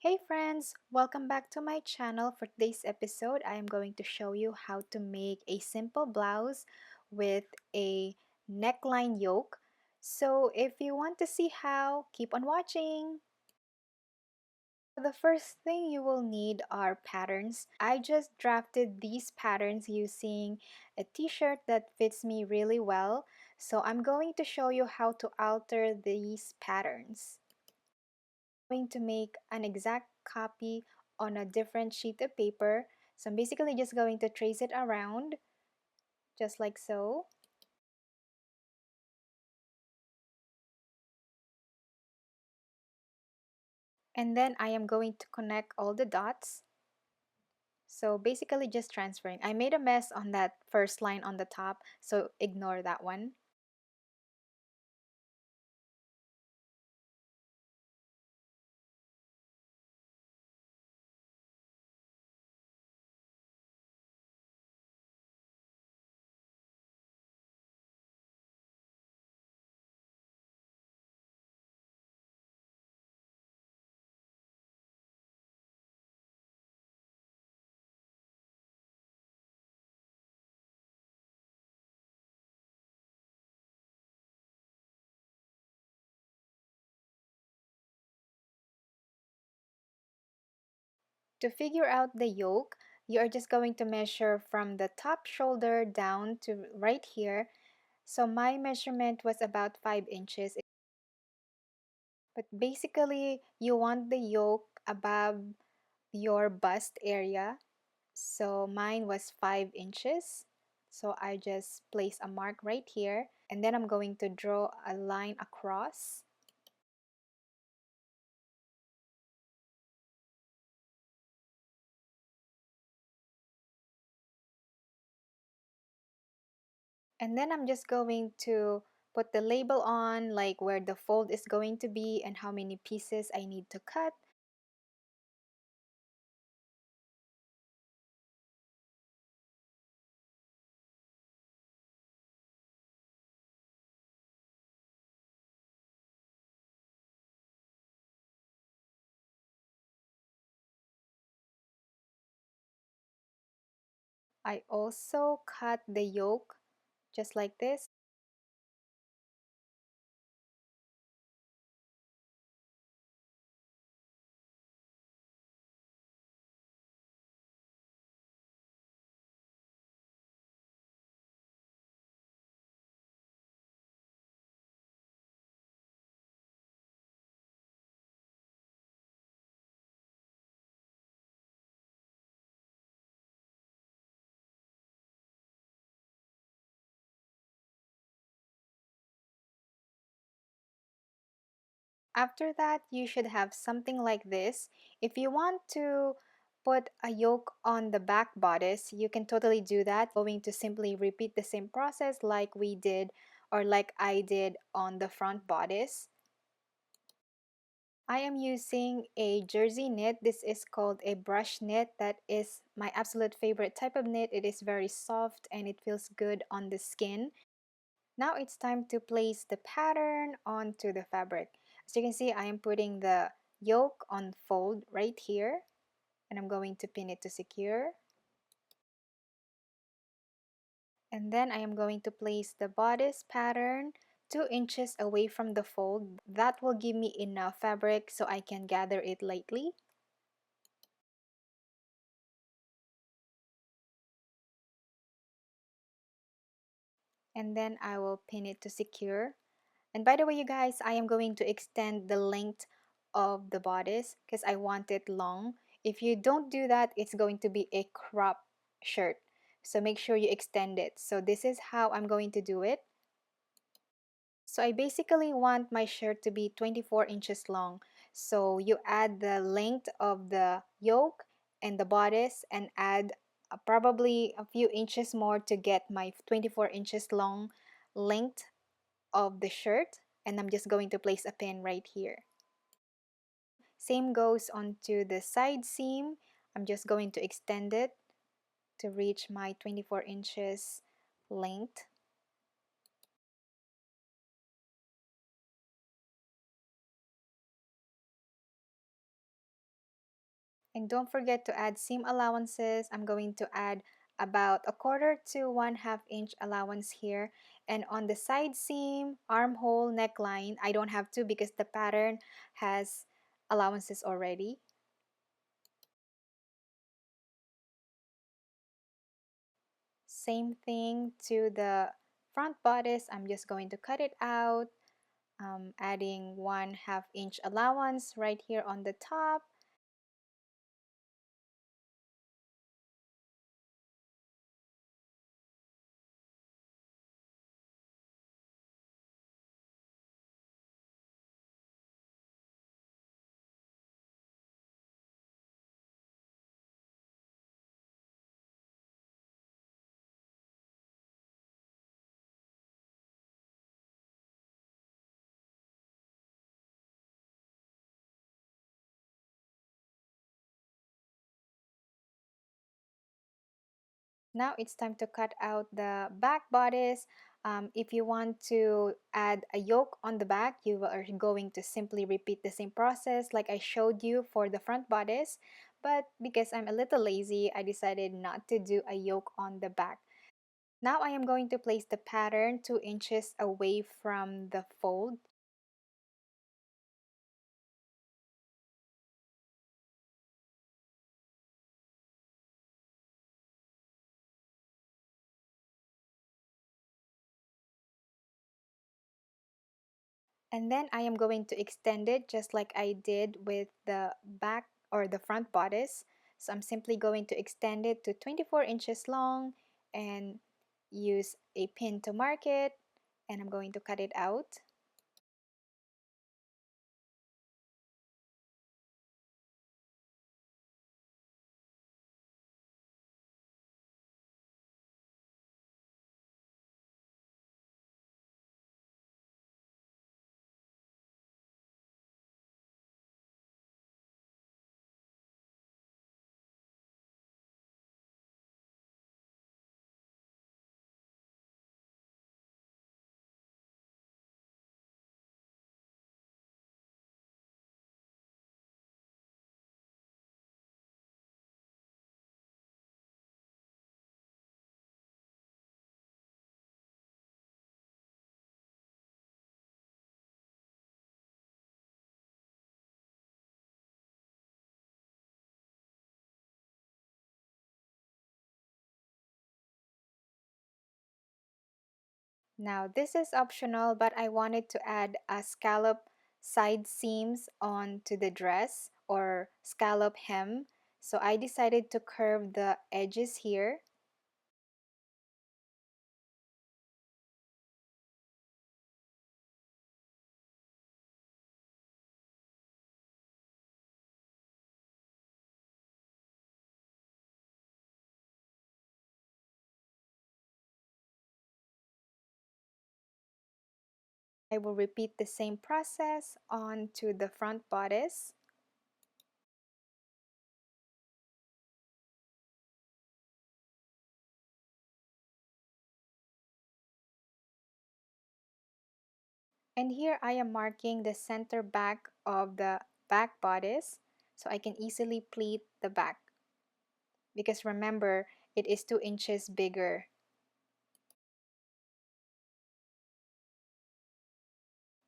Hey friends, welcome back to my channel. For today's episode, I am going to show you how to make a simple blouse with a neckline yoke. So if you want to see how, keep on watching. The first thing you will need are patterns. I just drafted these patterns using a t-shirt that fits me really well. So I'm going to show you how to alter these patterns. Going to make an exact copy on a different sheet of paper. So I'm basically just going to trace it around, just like so. And then I am going to connect all the dots. So basically just transferring. I made a mess on that first line on the top, so ignore that one. To figure out the yoke, you are just going to measure from the top shoulder down to right here. So my measurement was about 5 inches. But basically, you want the yoke above your bust area. So mine was 5 inches. So I just place a mark right here. And then I'm going to draw a line across. And then I'm just going to put the label on, like where the fold is going to be and how many pieces I need to cut. I also cut the yoke just like this. After that, you should have something like this. If you want to put a yoke on the back bodice, you can totally do that. Going to simply repeat the same process like we did or like I did on the front bodice. I am using a jersey knit. This is called a brush knit. That is my absolute favorite type of knit. It is very soft and it feels good on the skin. Now it's time to place the pattern onto the fabric. As you can see, I am putting the yoke on fold right here, and I'm going to pin it to secure. And then I am going to place the bodice pattern 2 inches away from the fold. That will give me enough fabric so I can gather it lightly. And then I will pin it to secure. And by the way, you guys, I am going to extend the length of the bodice because I want it long. If you don't do that, it's going to be a crop shirt. So make sure you extend it. So this is how I'm going to do it. So I basically want my shirt to be 24 inches long. So you add the length of the yoke and the bodice and add probably a few inches more to get my 24 inches long length of the shirt, and I'm just going to place a pin right here. Same goes onto the side seam. I'm just going to extend it to reach my 24 inches length. And don't forget to add seam allowances. I'm going to add about a quarter to 1/2 inch allowance here. And on the side seam, armhole, neckline, I don't have to because the pattern has allowances already. Same thing to the front bodice. I'm just going to cut it out, adding 1/2 inch allowance right here on the top. Now it's time to cut out the back bodice. If you want to add a yoke on the back, you are going to simply repeat the same process like I showed you for the front bodice. But because I'm a little lazy, I decided not to do a yoke on the back. Now I am going to place the pattern 2 inches away from the fold. And then I am going to extend it just like I did with the back or the front bodice. So I'm simply going to extend it to 24 inches long and use a pin to mark it, and I'm going to cut it out. Now this is optional, but I wanted to add a scallop side seams onto the dress or scallop hem. So I decided to curve the edges here. I will repeat the same process onto the front bodice. And here I am marking the center back of the back bodice so I can easily pleat the back. Because remember, it is 2 inches bigger.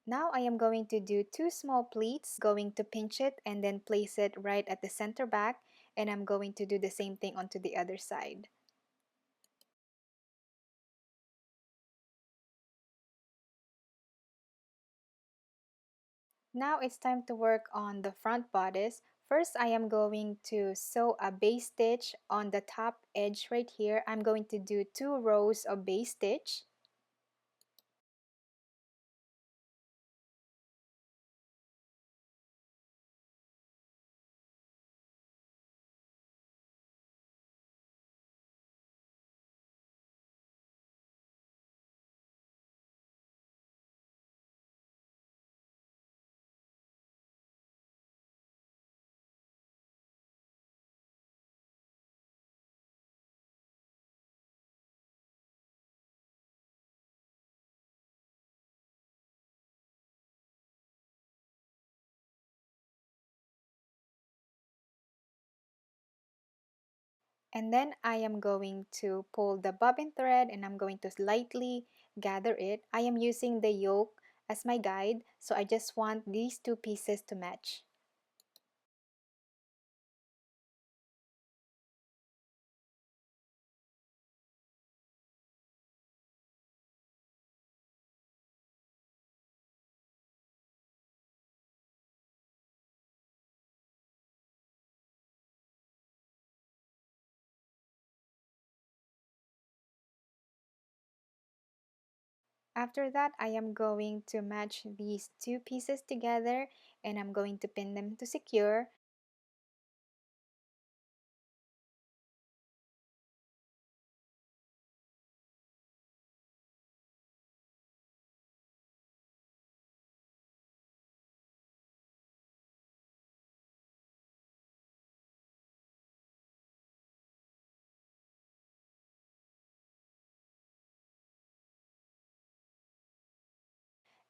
Now I am going to do 2 small pleats, going to pinch it and then place it right at the center back, and I'm going to do the same thing onto the other side. Now it's time to work on the front bodice. First, I am going to sew a base stitch on the top edge right here. I'm going to do 2 rows of base stitch. And then I am going to pull the bobbin thread and I'm going to lightly gather it. I am using the yoke as my guide, so I just want these two pieces to match. After that, I am going to match these two pieces together and I'm going to pin them to secure.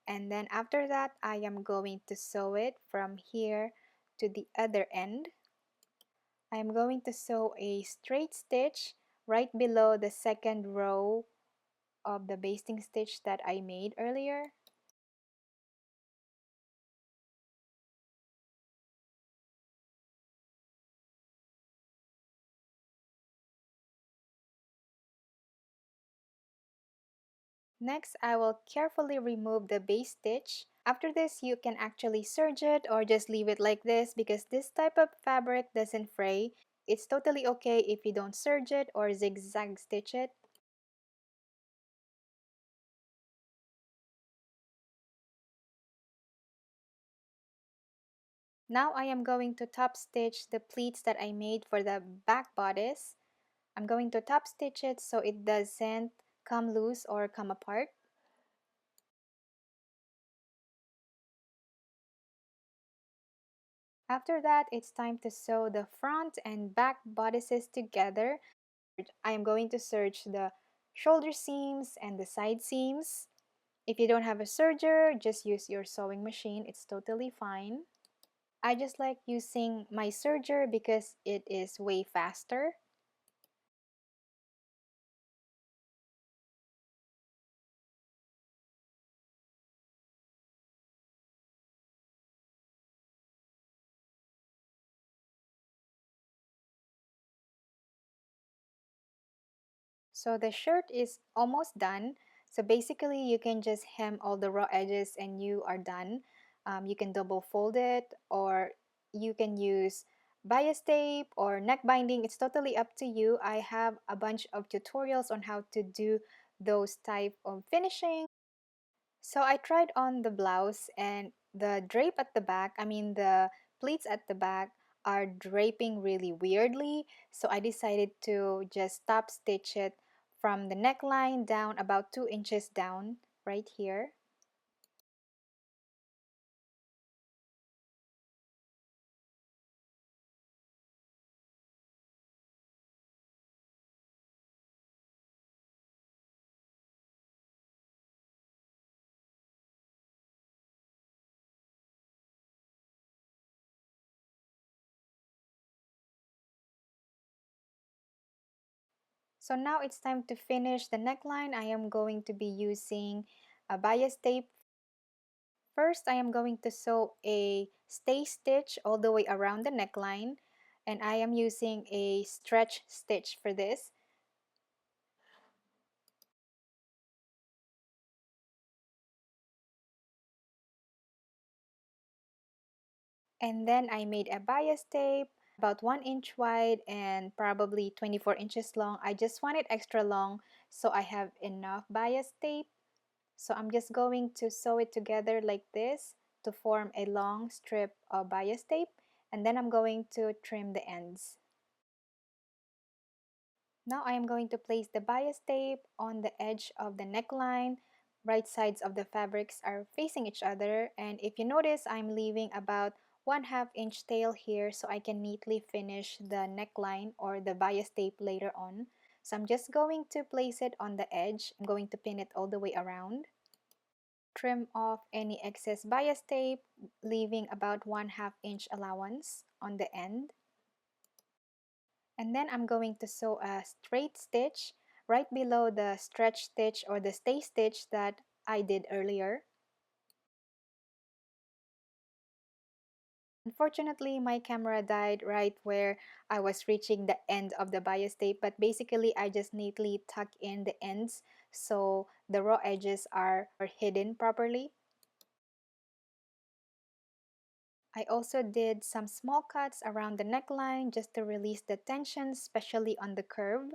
And then after that, I am going to sew it from here to the other end. I am going to sew a straight stitch right below the second row of the basting stitch that I made earlier. Next, I will carefully remove the base stitch. After this, you can actually serge it or just leave it like this because this type of fabric doesn't fray. It's totally okay if you don't serge it or zigzag stitch it. Now I am going to top stitch the pleats that I made for the back bodice. I'm going to top stitch it so it doesn't come loose or come apart. After that, it's time to sew the front and back bodices together. I am going to serge the shoulder seams and the side seams. If you don't have a serger, just use your sewing machine. It's totally fine. I just like using my serger because it is way faster. So the shirt is almost done. So basically you can just hem all the raw edges and you are done. You can double fold it or you can use bias tape or neck binding. It's totally up to you. I have a bunch of tutorials on how to do those type of finishing. So I tried on the blouse and the drape at the back, the pleats at the back are draping really weirdly. So I decided to just top stitch it from the neckline down about 2 inches down right here. So now it's time to finish the neckline. I am going to be using a bias tape. First, I am going to sew a stay stitch all the way around the neckline and I am using a stretch stitch for this. And then I made a bias tape about 1 inch wide and probably 24 inches long. I just want it extra long so I have enough bias tape. So I'm just going to sew it together like this to form a long strip of bias tape and then I'm going to trim the ends. Now I am going to place the bias tape on the edge of the neckline. Right sides of the fabrics are facing each other and if you notice I'm leaving about 1/2 inch tail here so I can neatly finish the neckline or the bias tape later on. So I'm just going to place it on the edge. I'm going to pin it all the way around. Trim off any excess bias tape, leaving about 1/2 inch allowance on the end. And then I'm going to sew a straight stitch right below the stretch stitch or the stay stitch that I did earlier. Unfortunately, my camera died right where I was reaching the end of the bias tape, but basically I just neatly tuck in the ends so the raw edges are hidden properly. I also did some small cuts around the neckline just to release the tension, especially on the curve.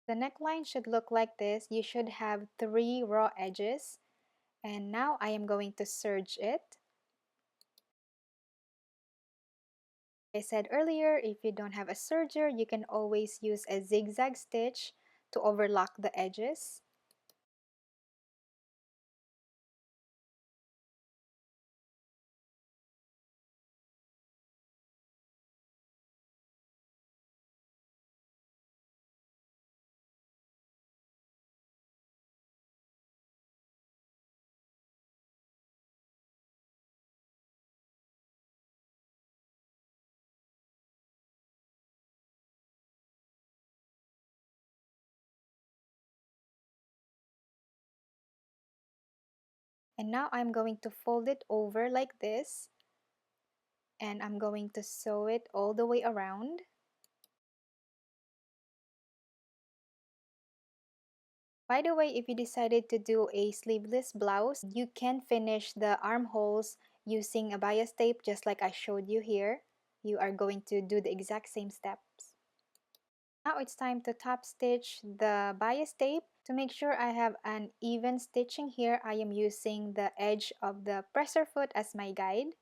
The neckline should look like this. You should have 3 raw edges. And now I am going to serge it. I said earlier, if you don't have a serger, you can always use a zigzag stitch to overlock the edges. And now I'm going to fold it over like this, and I'm going to sew it all the way around. By the way, if you decided to do a sleeveless blouse, you can finish the armholes using a bias tape just like I showed you here. You are going to do the exact same steps. Now it's time to top stitch the bias tape. To make sure I have an even stitching here, I am using the edge of the presser foot as my guide.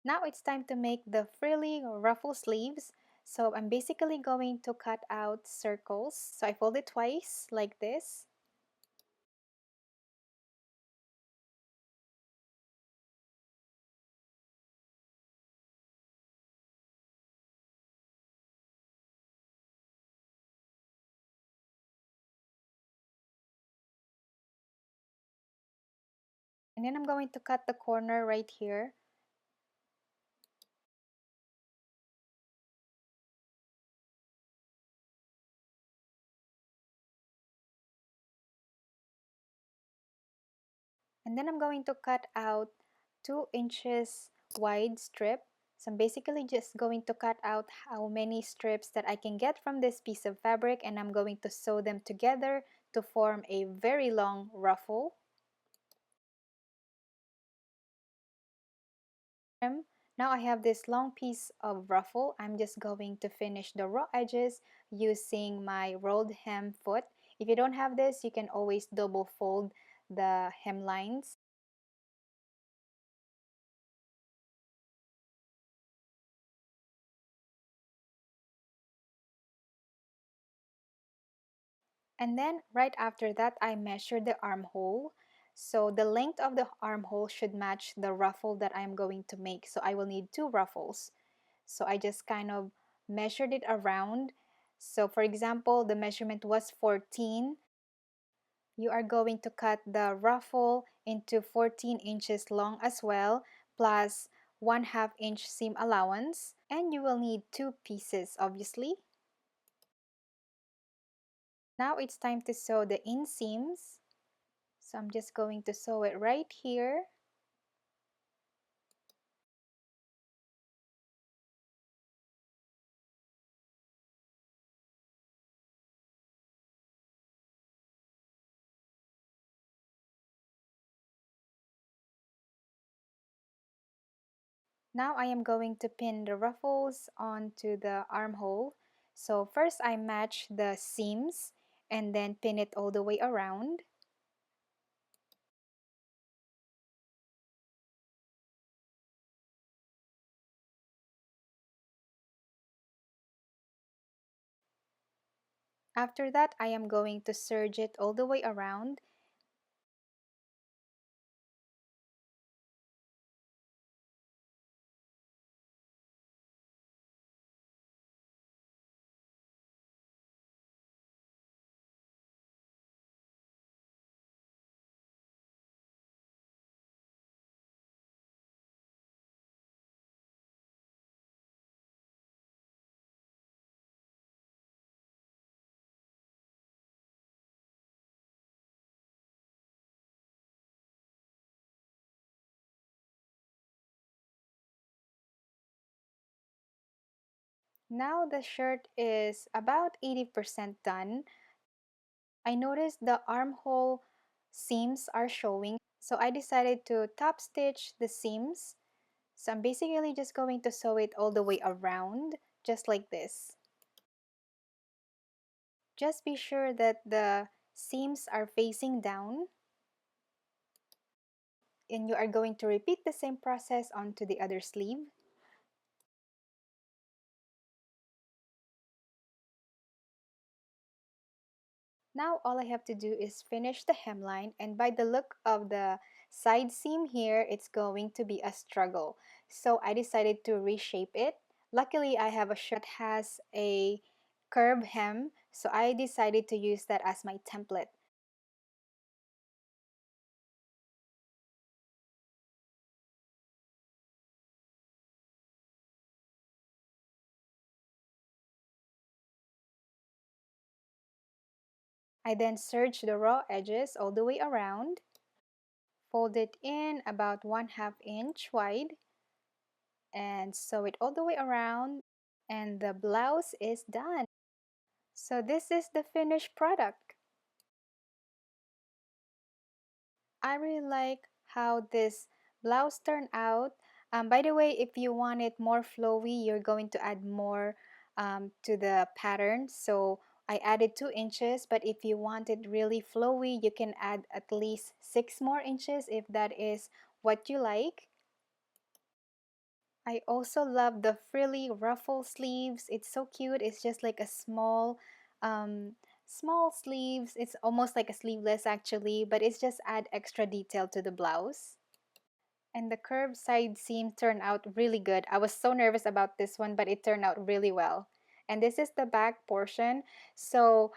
Now it's time to make the frilly or ruffle sleeves. So I'm basically going to cut out circles. So I fold it twice like this. And then I'm going to cut the corner right here. And then I'm going to cut out 2 inches wide strip. So I'm basically just going to cut out how many strips that I can get from this piece of fabric, and I'm going to sew them together to form a very long ruffle. Now I have this long piece of ruffle. I'm just going to finish the raw edges using my rolled hem foot. If you don't have this, you can always double fold the hem lines. And then right after that, I measured the armhole. So the length of the armhole should match the ruffle that I'm going to make. So I will need 2 ruffles. So I just kind of measured it around. So for example, the measurement was 14. You are going to cut the ruffle into 14 inches long as well, plus 1/2 inch seam allowance. And you will need 2 pieces, obviously. Now it's time to sew the inseams. So I'm just going to sew it right here. Now I am going to pin the ruffles onto the armhole. So first I match the seams and then pin it all the way around. After that, I am going to serge it all the way around. Now the shirt is about 80% done. I noticed the armhole seams are showing, so I decided to top stitch the seams. So I'm basically just going to sew it all the way around, just like this. Just be sure that the seams are facing down, and you are going to repeat the same process onto the other sleeve. Now all I have to do is finish the hemline, and by the look of the side seam here, it's going to be a struggle. So I decided to reshape it. Luckily, I have a shirt that has a curved hem, so I decided to use that as my template. I then serge the raw edges all the way around, fold it in about 1/2 inch wide, and sew it all the way around, and the blouse is done. So this is the finished product. I really like how this blouse turned out. By the way, if you want it more flowy, you're going to add more to the pattern. So I added 2 inches, but if you want it really flowy, you can add at least 6 more inches if that is what you like. I also love the frilly ruffle sleeves. It's so cute. It's just like a um, small sleeves. It's almost like a sleeveless actually, but it's just add extra detail to the blouse. And the curved side seam turned out really good. I was so nervous about this one, but it turned out really well. And this is the back portion. So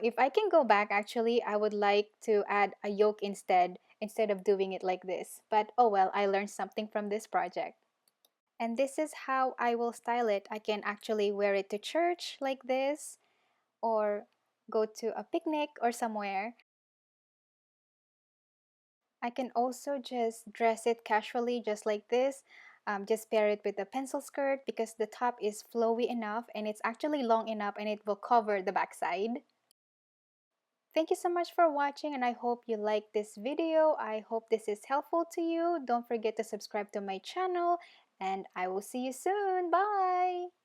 if I can go back, actually, I would like to add a yoke instead of doing it like this. But oh well, I learned something from this project. And this is how I will style it. I can actually wear it to church like this, or go to a picnic or somewhere. I can also just dress it casually just like this. Just pair it with a pencil skirt because the top is flowy enough and it's actually long enough and it will cover the backside. Thank you so much for watching, and I hope you like this video. I hope this is helpful to you. Don't forget to subscribe to my channel, and I will see you soon. Bye!